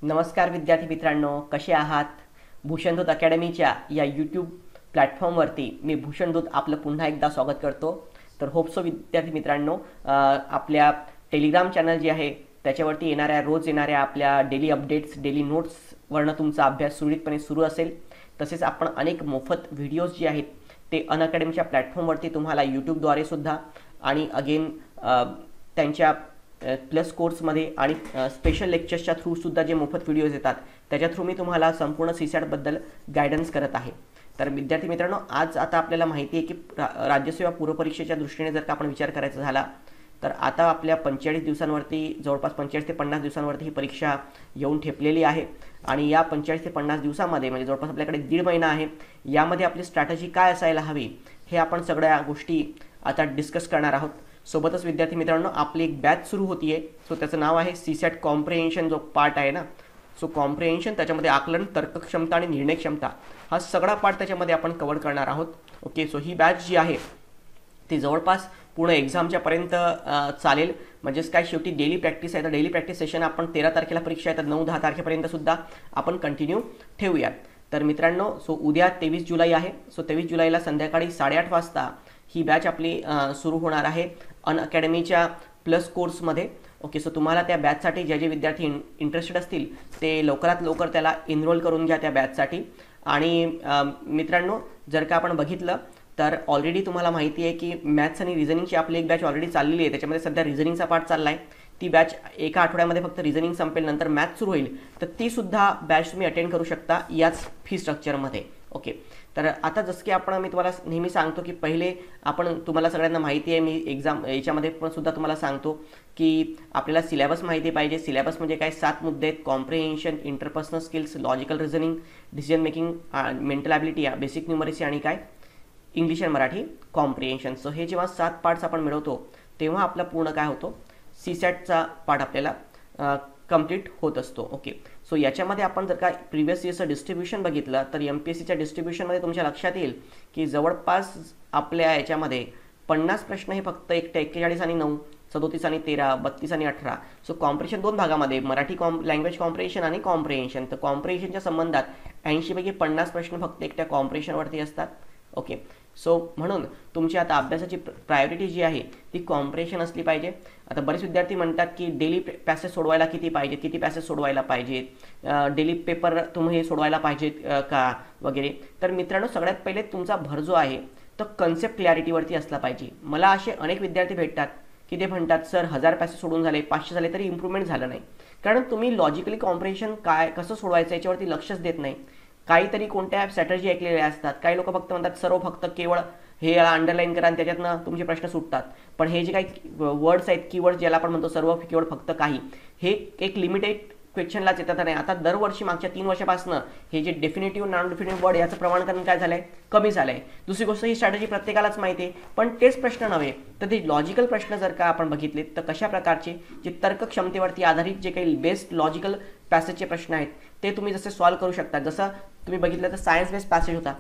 नमस्कार विद्यार्थी मित्रांनो, कसे आहात? भूषणदूत अकॅडमीच्या या यूट्यूब प्लॅटफॉर्मवरती मी भूषणदूत आपलं पुन्हा एकदा स्वागत करतो. तर होप्सो विद्यार्थी मित्रांनो, आपल्या टेलिग्राम चॅनल जे आहे त्याच्यावरती रोज येणाऱ्या आपल्या डेली अपडेट्स, डेली नोट्सवरनं तुमचा अभ्यास सुरळीतपणे सुरू असेल. तसेच आपण अनेक मोफत व्हिडिओज जे आहेत ते अनअकॅडमीच्या प्लॅटफॉर्मवरती तुम्हाला यूट्यूबद्वारे सुद्धा आणि अगेन त्यांच्या प्लस कोर्समध्ये आणि स्पेशल लेक्चर्सच्या थ्रूसुद्धा जे मोफत व्हिडिओज येतात त्याच्या थ्रू मी तुम्हाला संपूर्ण सीसॅटबद्दल गायडन्स करत आहे. तर विद्यार्थी मित्रांनो, आज आता आपल्याला माहिती आहे की राज्यसेवा पूर्वपरीक्षेच्या दृष्टीने जर का आपण विचार करायचा झाला तर आता आपल्या 45 दिवसांवरती, जवळपास 45 ते 50 दिवसांवरती ही परीक्षा येऊन ठेपलेली आहे. आणि या 45 ते 50 दिवसामध्ये म्हणजे जवळपास आपल्याकडे 1.5 महिना आहे. यामध्ये आपली स्ट्रॅटेजी काय असायला हवी हे आपण सगळ्या गोष्टी आता डिस्कस करणार आहोत. सोबतच विद्यार्थी मित्रांनो, आपली एक बॅच सुरू होती आहे. सो त्याचं नाव आहे सीसॅट कॉम्प्रिहेन्शन. जो पार्ट आहे ना, सो कॉम्प्रिहेन्शन, त्याच्यामध्ये आकलन, तर्कक्षमता आणि निर्णय क्षमता हा सगळा पार्ट त्याच्यामध्ये आपण कव्हर करणार आहोत. ओके, सो ही बॅच जी आहे ती जवळपास पूर्ण एक्झामच्यापर्यंत चालेल. म्हणजेच काय, शेवटी डेली प्रॅक्टिस आहे. तर डेली प्रॅक्टिस सेशन आपण 13 तारखेला परीक्षा आहे, तर 9-10 तारखेपर्यंत सुद्धा आपण कंटिन्यू ठेवूयात. तर मित्रांनो, सो उद्या 23 जुलै आहे. सो 23 जुलैला संध्याकाळी 8:30 वाजता ही बॅच आपली सुरू होणार आहे अनअकॅडमीच्या प्लस कोर्समध्ये. ओके, सो तुम्हाला त्या बॅचसाठी जे विद्यार्थी इंटरेस्टेड असतील ते लवकरात लवकर त्याला एनरोल करून घ्या त्या बॅचसाठी. आणि मित्रांनो, जर का आपण बघितलं तर ऑलरेडी तुम्हाला माहिती आहे की मॅथ्स आणि रिझनिंगची आपली एक बॅच ऑलरेडी चाललेली आहे. त्याच्यामध्ये सध्या रिझनिंगचा पार्ट चालला आहे. ती बॅच एका आठवड्यामध्ये फक्त रिझनिंग संपेल, नंतर मॅथ्स सुरू होईल. तर ती सुद्धा बॅच तुम्ही अटेंड करू शकता याच फी स्ट्रक्चरमध्ये. ओके, तर आता जसं की मी तुम्हाला नेहमी सांगतो की पहिले तुम्हाला सगळ्यांना माहिती आहे, मी एक्झाम याच्यामध्ये पण सुद्धा तुम्हाला सांगतो की आपल्याला सिलेबस माहिती पाहिजे. सिलेबस म्हणजे काय, 7 मुद्दे आहेत: comprehension, interpersonal skills, logical reasoning, decision making, mental ability, basic numeracy आणि काय, इंग्लिश आणि मराठी कॉम्प्रिहेन्शन. सो हे जेव्हा 7 पार्ट्स आपण मिळवतो तेव्हा आपला पूर्ण काय होतो, सीसॅटचा पार्ट आपल्याला कंप्लीट होत असतो. ओके, सो याच्यामध्ये आपण जर का प्रिव्हियस इयर्सचं डिस्ट्रीब्युशन बघितलं तर MPSCच्या डिस्ट्रीब्युशनमध्ये तुमच्या लक्षात येईल की जवळपास आपल्या याच्यामध्ये 50 प्रश्न हे फक्त 41 आणि 9, 37 आणि 13, 32 आणि 18. सो कॉम्प्रिहेन्शन 2 भागामध्ये, मराठी लँग्वेज कॉम्प्रिहेन्शन आणि कॉम्प्रिहेन्शन. तर कॉम्प्रिहेन्शनच्या संबंधात 80 पैकी 50 प्रश्न फक्त एकट्या कॉम्प्रिहेन्शनवरती असतात. ओके, सो म्हणून तुमची आता अभ्यासाची प्रायोरिटी जी आहे ती कॉम्प्रिहेन्शन असली पाहिजे. आता बरेच विद्यार्थी म्हणतात की डेली पॅसेज सोडवायला किती पॅसेज सोडवायला पाहिजेत, डेली पेपर तुम्ही सोडवायला पाहिजेत का वगैरे. तर मित्रांनो, सगळ्यात पहिले तुमचा भर जो आहे तो कन्सेप्ट क्लॅरिटीवरती असला पाहिजे. मला असे अनेक विद्यार्थी भेटतात की ते म्हणतात, सर 1000 पॅसेज सोडून झाले, 500 झाले तरी इम्प्रूव्हमेंट झालं नाही. कारण तुम्ही लॉजिकली कॉम्प्रिहेन्शन कसं सोडवायचं याच्यावरती लक्षच देत नाही. काहीतरी कोणत्या स्ट्रॅटर्जी ऐकलेल्या असतात. काही लोक फक्त म्हणतात सर्व फक्त केवळ हे अंडरलाईन करा आणि त्याच्यातनं तुमचे प्रश्न सुटतात. पण हे जे काही वर्ड्स आहेत, कीवर्ड्स ज्याला आपण म्हणतो सर्व केवळ फक्त काही, हे एक लिमिटेड क्वेश्चनलाच येतात. नाही, आता दरवर्षी मागच्या 3 वर्षापासून हे जे डेफिनेटिव्ह नॉन डेफिनेटिव्ह वर्ड याचं प्रमाणकरण काय झालंय, कमी झालंय. दुसरी गोष्ट, ही स्ट्रॅटेजी प्रत्येकालाच माहिती आहे. पण तेच प्रश्न नव्हे तर ते लॉजिकल प्रश्न जर का आपण बघितले तर कशा प्रकारचे जे तर्क क्षमतेवरती आधारित जे काही बेस्ट लॉजिकल पॅसेजचे प्रश्न आहेत ते तुम्ही जसे सॉल्व्ह करू शकता. जसं तुम्ही बघितलं तर सायन्स बेस्ड पॅसेज होता.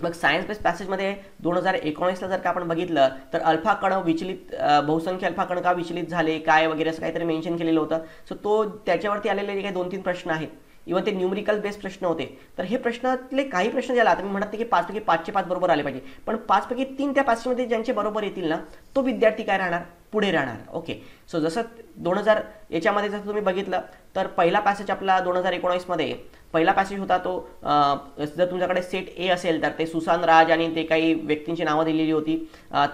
मग सायन्स बेस्ड पॅसेजमध्ये 2019ला जर का आपण बघितलं तर अल्फा कण विचलित, बहुसंख्य अल्फा कण का विचलित झाले काय वगैरे असं काहीतरी मेन्शन केलेलं होतं. सो त्याच्यावरती आलेले जे काही 2-3 प्रश्न आहेत, इव्हन ते न्यूमरिकल बेस्ड प्रश्न होते. तर हे प्रश्नातले काही प्रश्न ज्याला आता मी म्हणत की 5 पैकी 5चे 5 बरोबर आले पाहिजे, पण 5 पैकी 3 त्या पॅसेजमध्ये ज्यांचे बरोबर येतील ना, तो विद्यार्थी काय राहणार, पुढे राहणार. ओके, सो जसं 2000 याच्यामध्ये जर तुम्ही बघितलं तर पहिला पॅसेज आपला 2019मध्ये पहिला पॅसेज होता तो, जर तुमच्याकडे सेट ए असेल तर ते सुसान राज आणि ते काही व्यक्तींची नावं दिलेली होती.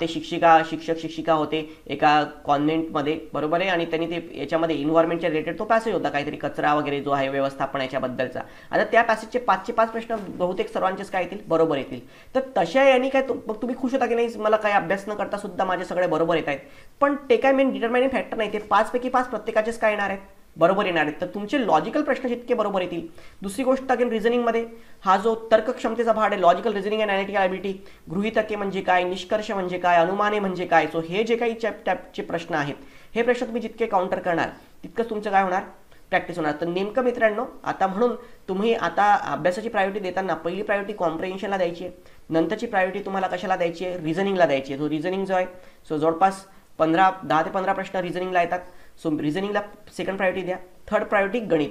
ते शिक्षक होते एका कॉन्व्हेंटमध्ये, बरोबर आहे. आणि त्यांनी ते याच्यामध्ये इन्व्हायरमेंटच्या रिलेटेड तो पॅसेज होता, काहीतरी कचरा वगैरे जो आहे व्यवस्थापन याच्याबद्दलचा. आता त्या पॅसेजचे 5चे 5 प्रश्न बहुतेक सर्वांचेच काय येतील, बरोबर येतील. तर तशा यांनी काय मग तुम्ही खुश होता की नाही, मला काही अभ्यास न करता सुद्धा माझे सगळे बरोबर येत आहेत. पण ते काय मेन डिटर्माइनिंग फॅक्टर नाही. ते 5 पैकी 5 प्रत्येकाचेच काय येणार आहेत, बरोबर येणार आहेत. तर तुमचे लॉजिकल प्रश्न जितके बरोबर येतील. दुसरी गोष्ट, अगेन रिझनिंगमध्ये हा जो तर्क क्षमतेचा भाग आहे, logical reasoning and analytical ability, गृहीतके म्हणजे काय, निष्कर्ष म्हणजे काय, अनुमाने म्हणजे काय. सो हे जे काही टाईपचे प्रश्न आहेत, हे प्रश्न तुम्ही जितके काउंटर करणार तितकंच तुमचं काय होणार, प्रॅक्टिस होणार. तर नेमकं मित्रांनो, आता म्हणून तुम्ही आता अभ्यासाची प्रायोरिटी देताना पहिली प्रायोरिटी कॉम्प्रिहेन्शनला द्यायची आहे, नंतरची प्रायोरिटी तुम्हाला कशाला द्यायची आहे, रिझनिंगला द्यायची आहे. सो रिझनिंग जो आहे, सो जवळपास 10 ते 15 प्रश्न रिझनिंगला येतात. सो रिझनिंगला सेकंड प्रायोरिटी द्या. थर्ड प्रायोरिटी गणित.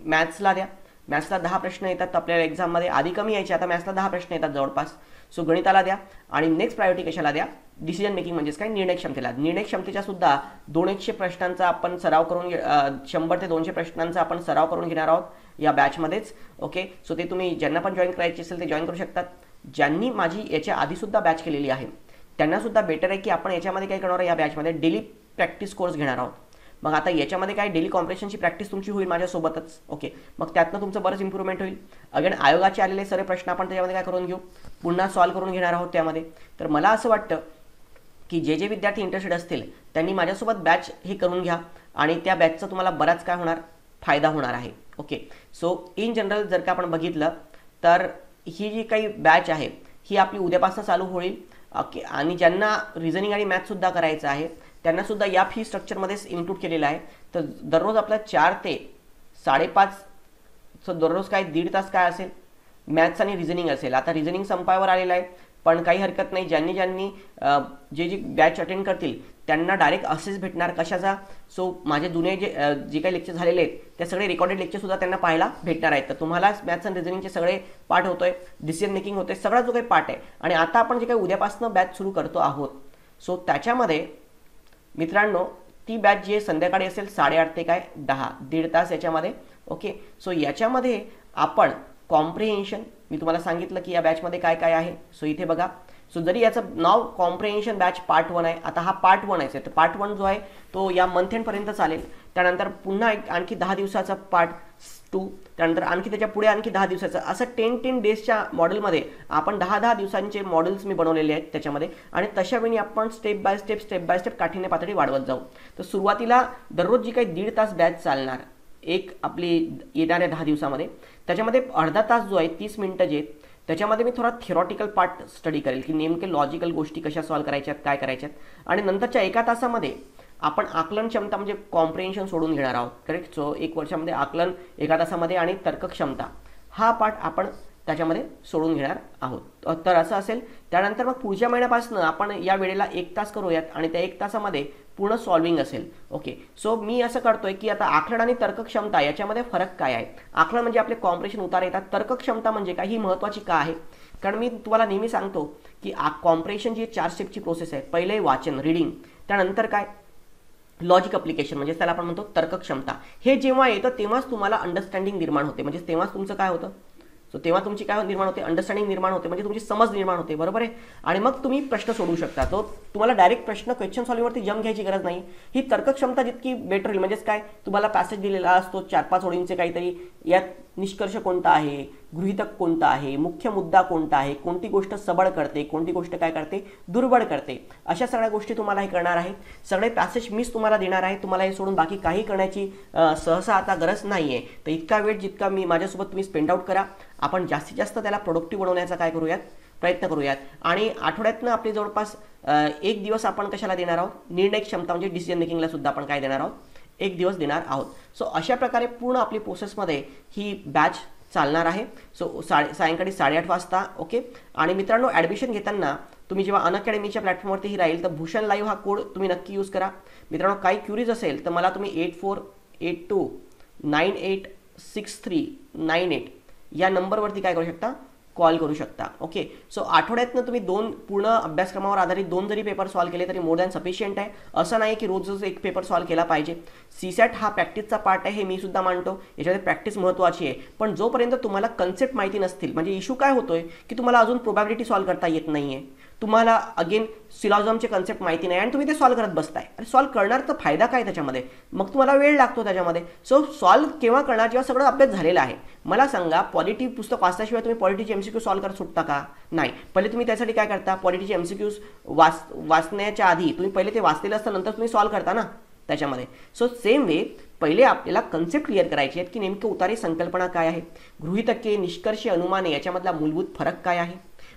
मॅथ्सला द्या. मॅथ्सला 10 प्रश्न येतात आपल्याला एक्झाममध्ये, आधी कमी यायचे, आता मॅथ्सला 10 प्रश्न येतात जवळपास. सो गणिताला द्या. आणि नेक्स्ट प्रायोरिटी कशाला द्या? डिसिजन मेकिंग म्हणजेच काय, निर्णय क्षमतेला. निर्णय क्षमतेच्या सुद्धा 200 प्रश्नांचा आपण सराव करून 100 ते 200 प्रश्नांचा आपण सराव करून घेणार आहोत या बॅचमध्येच. ओके, सो ते तुम्ही ज्यांना पण जॉईन करायचे असेल ते जॉईन करू शकतात. ज्यांनी माझी याच्या आधीसुद्धा बॅच केलेली आहे त्यांनासुद्धा बेटर आहे की आपण याच्यामध्ये काय करणार आहे, या बॅचमध्ये डेली प्रॅक्टिस कोर्स घेणार आहोत. मग आता याच्यामध्ये काय, डेली कॉम्प्रेशनची प्रॅक्टिस तुमची होईल माझ्यासोबतच. ओके, मग त्यातनं तुमचं बरंच इम्प्रूव्हमेंट होईल. अगेन आयोगाचे आलेले सर्व प्रश्न आपण त्याच्यामध्ये काय करून घेऊ, पुन्हा सॉल्व्ह करून घेणार आहोत त्यामध्ये. तर मला असं वाटतं की जे विद्यार्थी इंटरेस्टेड असतील त्यांनी माझ्यासोबत बॅच हे करून घ्या आणि त्या बॅचचा तुम्हाला बराच काय होणार, फायदा होणार आहे. ओके, सो इन जनरल जर का आपण बघितलं तर ही जी काही बॅच आहे ही आपली उद्यापासून चालू होईल. ओके, आणि ज्यांना रिझनिंग आणि मॅथ्ससुद्धा करायचं आहे त्यांनासुद्धा या फी स्ट्रक्चरमध्येच इन्क्लूड केलेलं आहे. तर दररोज आपला 4 ते 5:30 दररोज काय 1.5 तास काय असेल, मॅथ्स आणि रिझनिंग असेल. आता रिझनिंग संपावर आलेलं आहे, पण काही हरकत नाही. ज्यांनी जी बॅच अटेंड करतील त्यांना डायरेक्ट असेच भेटणार. कशाचा? सो माझे जुने जे काही लेक्चर झालेले आहेत ते सगळे रेकॉर्डेड लेक्चरसुद्धा त्यांना पाहायला भेटणार आहेत. तर तुम्हाला मॅथ्स आणि रिझनिंगचे सगळे पार्ट होतोय, डिसिजन मेकिंग होते, सगळा जो काही पार्ट आहे. आणि आता आपण जे काही उद्यापासून बॅच सुरू करतो आहोत, सो त्याच्यामध्ये मित्रांनो ती बॅच जी आहे संध्याकाळी असेल 8:30 ते काय 10, 1.5 तास याच्यामध्ये. ओके, सो याच्यामध्ये आपण कॉम्प्रिहेन्शन, मी तुम्हाला सांगितलं की या बॅचमध्ये काय काय आहे. सो इथे बघा, सो जरी याचं नाव कॉम्प्रिहेन्शन बॅच पार्ट 1 आहे, आता हा पार्ट 1 आहे. तर पार्ट 1 जो आहे तो या मंथ एंडपर्यंत चालेल. त्यानंतर पुन्हा आणखी 10 दिवसाचा पार्ट 2, त्यानंतर आणखी त्याच्या पुढे आणखी 10 दिवसाचं, असं 10 डेजच्या मॉडेलमध्ये आपण 10 दिवसांचे मॉडेल्स मी बनवलेले आहेत त्याच्यामध्ये. आणि तशा वेळी आपण स्टेप बाय स्टेप काठीने पातळी वाढवत जाऊ. तर सुरुवातीला दररोज जी काही 1.5 तास बॅच चालणार एक आपली येणाऱ्या 10 दिवसामध्ये, त्याच्यामध्ये अर्धा तास जो आहे 30 मिनिटं जे आहेत त्याच्यामध्ये मी थोडा थिअरॉटिकल पार्ट स्टडी करेल की नेमके लॉजिकल गोष्टी कशा सॉल्व्ह करायच्यात, काय करायच्यात. आणि नंतरच्या 1 तासामध्ये आपण आकलन क्षमता म्हणजे कॉम्प्रिहेन्शन सोडून घेणार आहोत. करेक्ट, सो 1 वर्षामध्ये आकलन 1 तासामध्ये आणि तर्क क्षमता हा पार्ट आपण त्याच्यामध्ये सोडून घेणार आहोत. तर असं असेल. त्यानंतर मग पुढच्या महिन्यापासून आपण या वेळेला 1 तास करूयात आणि त्या 1 तासामध्ये पूर्ण सॉल्विंग असेल. ओके, सो मी असं करतोय की आता आकलन आणि तर्क क्षमता याच्यामध्ये फरक काय आहे. आकलन म्हणजे आपले कॉम्प्रिहेन्शन उतार येतात, तर्क क्षमता म्हणजे काय, ही महत्त्वाची का आहे. कारण मी तुम्हाला नेहमी सांगतो की कॉम्प्रिहेन्शन जी 4 स्टेपची प्रोसेस आहे. पहिले वाचन, रीडिंग, त्यानंतर काय लॉजिक अप्लिकेशन म्हणजे त्याला आपण म्हणतो तर्क क्षमता. हे जेव्हा येतं तेव्हाच तुम्हाला अंडरस्टँडिंग निर्माण होते, म्हणजे तेव्हाच तुमचं काय होतं, सो तेव्हा तुमची काय निर्माण होते, अंडरस्टँडिंग निर्माण होते, म्हणजे तुमची समज निर्माण होते. बरोबर आहे. आणि मग तुम्ही प्रश्न सोडवू शकता. तो तुम्हाला डायरेक्ट क्वेश्चन सॉल्व्हिंगवरती जंप घ्यायची गरज नाही. ही तर्क क्षमता जितकी बेटर होईल, म्हणजेच काय, तुम्हाला पॅसेज दिलेला असतो 4-5 ओळींचे काहीतरी, यात निष्कर्ष कोणता आहे, गृहीतक कोणता आहे, मुख्य मुद्दा कोणता आहे, कोणती गोष्ट सबळ करते, कोणती गोष्ट काय करते, दुर्बळ करते, अशा सगळ्या गोष्टी तुम्हाला हे करणार आहेत. सगळे पॅसेज मीच तुम्हाला देणार आहे. तुम्हाला हे सोडून बाकी काही करण्याची सहसा आता गरज नाही आहे. तर इतका वेळ जितका मी माझ्यासोबत तुम्ही स्पेंड आउट करा. आपण जास्तीत जास्त त्याला प्रोडक्टिव्ह बनवण्याचा काय करूयात, प्रयत्न करूयात. आणि आठवड्यातनं आपले जवळपास 1 दिवस आपण कशाला देणार आहोत, निर्णय क्षमता म्हणजे डिसिजन मेकिंगला सुद्धा आपण काय देणार आहोत, 1 दिवस देणार आहोत. सो अशा प्रकारे पूर्ण आपली प्रोसेसमध्ये ही बॅच चालणार आहे. सो सायंकाळी 8:30 वाजता. ओके, आणि मित्रांनो ॲडमिशन घेताना तुम्ही जेव्हा अनअकॅडमीच्या प्लॅटफॉर्मवरती ही राहील तर भूषण लाईव्ह हा कोड तुम्ही नक्की यूज करा. मित्रांनो काही क्युरीज असेल तर मला तुम्ही 8482986398 या नंबरवरती काय करू शकता, कॉल करू शकता. ओके, सो आठवड्यातनं तुम्ही 2 पूर्ण अभ्यासक्रमावर आधारित 2 जरी पेपर सॉल्व्ह केले तरी मोर दॅन सफिशियंट आहे. असं नाही की रोज एक पेपर सॉल्व्ह केला पाहिजे. सीसॅट हा प्रॅक्टिसचा पार्ट आहे, हे मी सुद्धा मानतो. याच्यामध्ये प्रॅक्टिस महत्त्वाची आहे. पण जोपर्यंत तुम्हाला कन्सेप्ट माहिती नसतील, म्हणजे इश्यू काय होतोय की तुम्हाला अजून प्रोबॅबिलिटी सॉल्व्ह करता येत नाहीये, तुम्हाला अगेन सिलॉझमचे कन्सेप्ट माहिती नाही आणि तुम्ही ते सॉल्व्ह करत बसताय. अरे सॉल्व्ह करणार तर फायदा काय त्याच्यामध्ये, मग तुम्हाला वेळ लागतो त्याच्यामध्ये. सो सॉल्व्ह केव्हा करणार, जेव्हा सगळं अभ्यास झालेला आहे. मला सांगा, पॉलिटी पुस्तक वाचल्याशिवाय तुम्ही पॉलिटीचे एमसीक्यू सॉल्व्ह करत सुटता का, नाही. पहिले तुम्ही त्यासाठी काय करता, पॉलिटीचे एमसीक्यूज वाचण्याच्या आधी तुम्ही पहिले ते वाचलेलं असतं, नंतर तुम्ही सॉल्व्ह करता ना त्याच्यामध्ये. सो सेम वे पहिले आपल्याला कन्सेप्ट क्लिअर करायचे आहेत की नेमके उतारे संकल्पना काय आहे, गृहीतके, निष्कर्ष, अनुमाने याच्यामधला मूलभूत फरक काय आहे,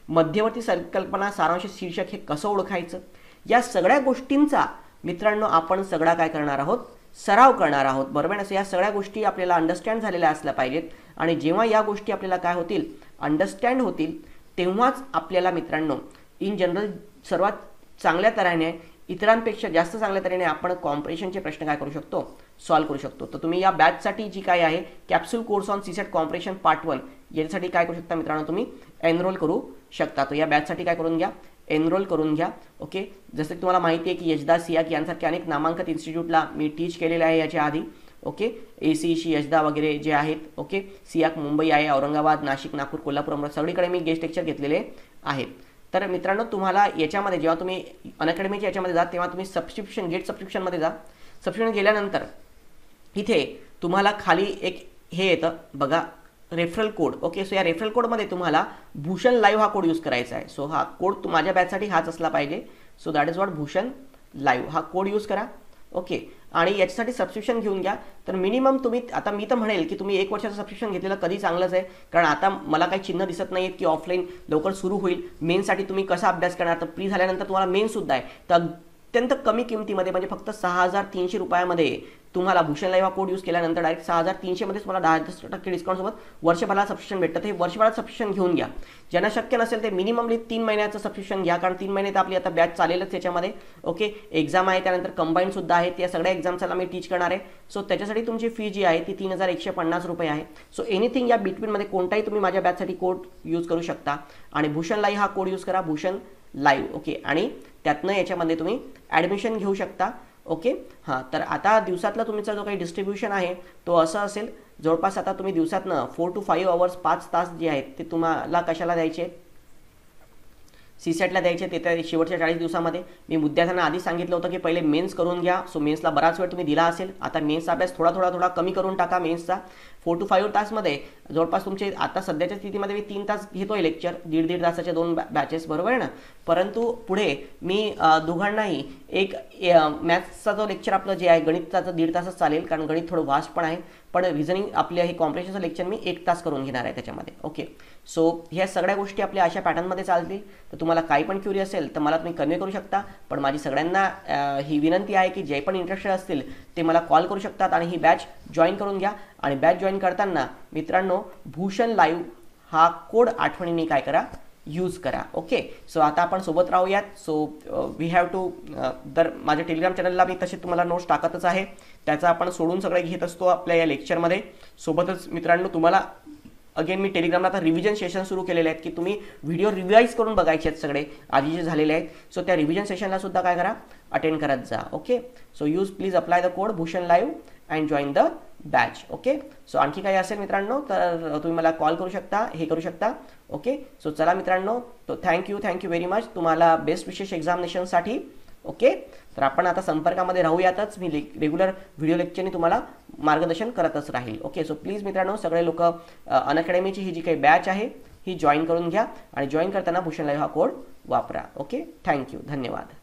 मध्यवर्ती संकल्पना, सारांश, शीर्षक हे कसं ओळखायचं, या सगळ्या गोष्टींचा मित्रांनो आपण सगळा काय करणार आहोत, सराव करणार आहोत. बरोबर आहे. या सगळ्या गोष्टी आपल्याला अंडरस्टँड झालेल्या असल्या पाहिजेत. आणि जेव्हा या गोष्टी आपल्याला काय होतील, अंडरस्टँड होतील, तेव्हाच आपल्याला मित्रांनो इन जनरल सर्वात चांगल्या तऱ्हेने, इतरांपेक्षा जास्त चांगल्या तऱ्हेने आपण कॉम्प्रिहेन्शनचे प्रश्न काय करू शकतो, सॉल्व्ह करू शकतो. तर तुम्ही या बॅचसाठी जी काय आहे capsule course on CSAT compression part 1 याच्यासाठी काय करू शकता मित्रांनो, तुम्ही एनरोल करू शकता. तर या बॅचसाठी काय करून घ्या, एनरोल करून घ्या. ओके, जसं की तुम्हाला माहिती आहे की यशदा सियाक यांसारख्या अनेक नामांकित इन्स्टिट्यूटला मी टीच केलेले आहे याच्या आधी. ओके, एसीशी यशदा वगैरे जे आहेत. ओके, सियाक मुंबई आहे, औरंगाबाद, नाशिक, नागपूर, कोल्हापूर, अमरावती सगळीकडे मी गेस्ट लेक्चर घेतलेले आहेत. तर मित्रांनो तुम्हाला याच्यामध्ये जेव्हा तुम्ही अनअकॅडमीच्या याच्यामध्ये जा तेव्हा तुम्ही सबस्क्रिप्शन गेट सबस्क्रिप्शनमध्ये जा. सबस्क्रिप्शन गेल्यानंतर इथे तुम्हाला खाली एक हे येतं बघा, रेफरल कोड. ओके, सो या रेफरल कोडमध्ये तुम्हाला भूषण लाईव्ह हा कोड यूज करायचा आहे. सो हा कोड माझ्या बॅचसाठी हाच असला पाहिजे. So that is what Bhushan live हा कोड यूज करा. ओके, आणि याच्यासाठी सबस्क्रिप्शन घेऊन घ्या. तर मिनिमम तुम्ही आता मी तर म्हणेल की तुम्ही 1 वर्षाचं सबस्क्रिप्शन घेतलेलं कधी चांगलंच आहे, कारण आता मला काही चिन्ह दिसत नाही की ऑफलाईन लवकर सुरू होईल. मेनसाठी तुम्ही कसा अभ्यास करणार, तर प्री झाल्यानंतर तुम्हाला मेनसुद्धा आहे. तर अत्यंत कमी किमतीमध्ये म्हणजे फक्त 6,300 रुपयामध्ये तुम्हाला भूषण लाईव्ह हा कोड यूज केल्यानंतर डायरेक्ट 6,300 मध्येच तुम्हाला 10% डिस्काउंटसोबत वर्षभराला सबस्क्रिप्शन भेटतं. हे वर्षभरात सबस्क्रिप्शन घेऊन घ्या. ज्यांना शक्य नसेल ते मिनिममली 3 महिन्याचं सबस्क्रिप्शन घ्या, कारण 3 महिने तर आपली आता बॅच चालेलच त्याच्यामध्ये. ओके, एक्झाम आहे, त्यानंतर कंबाईनसुद्धा आहे. त्या सगळ्या एक्झाम्सला मी टीच करणार आहे. सो त्याच्यासाठी तुमची फी जी आहे ती 3,150 रुपये आहे. सो एनिथिंग या बिटवीनमध्ये कोणताही तुम्ही माझ्या बॅचसाठी कोड यूज करू शकता आणि भूषण लाईव्ह हा कोड यूज करा, भूषण लाईव्ह. ओके, आणि त्यातनं याच्यामध्ये तुम्ही ॲडमिशन घेऊ शकता. ओके, हां, तर आता दिवसातला तुमचा जो काही डिस्ट्रीब्युशन आहे तो असं असेल जवळपास आता तुम्ही दिवसातनं 4 to 5 hours 5 तास जे आहेत ते तुम्हाला कशाला द्यायचे, सीसेटला द्यायचे. ते त्या शेवटच्या 40 दिवसामध्ये मी मुद्द्यार्थ्यांना आधी सांगितलं होतं की पहिले मेन्स करून घ्या. सो मेन्सला बराच वेळ तुम्ही दिला असेल, आता मेन्सचा अभ्यास थोडा कमी करून टाका. मेन्सचा 4 to 5 तासमध्ये जवळपास तुमचे आता सध्याच्या स्थितीमध्ये मी 3 तास घेतोय लेक्चर, दीड तासाचे 2 बॅचेस, बरोबर आहे ना. परंतु पुढे मी दोघांनाही एक मॅथ्सचा जो लेक्चर आपलं जे आहे गणितचा 1.5 तासच चालेल, कारण गणित थोडं वास्ट पण आहे. पण रिझनिंग आपले हे कॉम्प्रिहेन्शनचं लेक्चर मी 1 तास करून घेणार आहे त्याच्यामध्ये. ओके, सो ह्या सगळ्या गोष्टी आपल्या अशा पॅटर्नमध्ये चालतील. तर तुम्हाला काही पण क्युरी असेल तर मला तुम्ही कन्वे करू शकता. पण माझी सगळ्यांना ही विनंती आहे की जे पण इंटरेस्टेड असतील ते मला कॉल करू शकतात आणि ही बॅच जॉईन करून घ्या. आणि बॅच जॉईन करताना मित्रांनो भूषण लाईव्ह हा कोड आठवणीने काय करा, यूज करा. ओके, सो आता आपण सोबत राहूयात. सो वी हॅव टू तर माझ्या टेलिग्राम चॅनलला मी तसे तुम्हाला नोट्स टाकतच आहे, त्याचं आपण सोडून सगळे घेत असतो आपल्या या लेक्चरमध्ये. सोबतच मित्रांनो तुम्हाला अगेन मी टेलिग्रामला आता रिव्हिजन सेशन सुरू केलेले आहेत की तुम्ही व्हिडिओ रिवाईज करून बघायचे आहेत सगळे आधी जे झालेले आहेत. सो त्या रिव्हिजन सेशनला सुद्धा काय करा, अटेंड करत जा. Okay, so use please apply the code Bhushan live and join the batch. Okay, so आणखी काही असेल मित्रांनो तर तुम्ही मला कॉल करू शकता, हे करू शकता. ओके, सो चला मित्रांनो, तो थँक्यू व्हेरी मच तुम्हाला बेस्ट विशेष एक्झामिनेशनसाठी. ओके, तर आपण आता संपर्कामध्ये राहूयातच. मी रेग्युलर व्हिडिओ लेक्चरने तुम्हाला मार्गदर्शन करतच राहील. ओके, सो प्लीज मित्रांनो सगळे लोक अनअकॅडमीची ही जी काही बॅच आहे ही जॉईन करून घ्या आणि जॉईन करताना भूषण लाईव्ह हा कोड वापरा. ओके, थँक्यू, धन्यवाद.